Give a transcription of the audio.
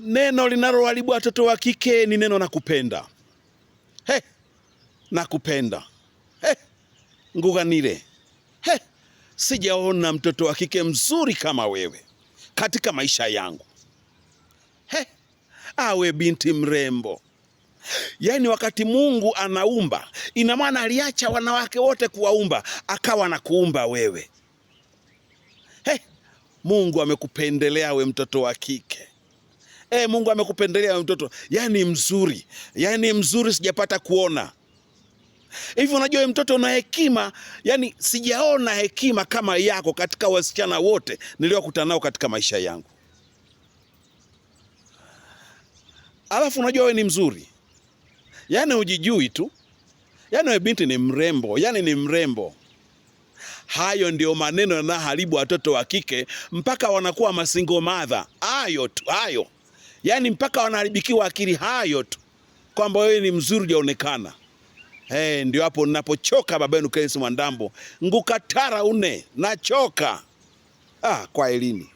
Neno linaloharibu watoto wa kike ni neno nakupenda. Nakupenda. Nguganire. Sijaona mtoto wa kike mzuri kama wewe katika maisha yangu. Awe binti mrembo. Yaani wakati Mungu anaumba, ina maana aliacha wanawake wote kuwaumba, akawa anakuumba wewe. Mungu amekupendelea we mtoto wa kike. Mungu amekupendelea we mtoto, yaani mzuri. Yaani mzuri sijapata kuona. Hivi unajua we mtoto una hekima, yaani sijaona hekima kama yako katika wasichana wote niliokutana nao katika maisha yangu. Alafu unajua we ni mzuri. Yaani hujijui tu. Yaani we binti ni mrembo, yaani ni mrembo. Hayo ndio maneno yanayoharibu watoto wa kike mpaka wanakuwa masingle mother. Hayo tu, hayo. Yaani mpaka wanaharibikiwa akili, hayo tu. Kwamba wewe ni mzuri hujaonekana. Ndio hapo ninapochoka baba yenu Kenneth Mwandambo. Ngukatara une, nachoka. Kwa elini.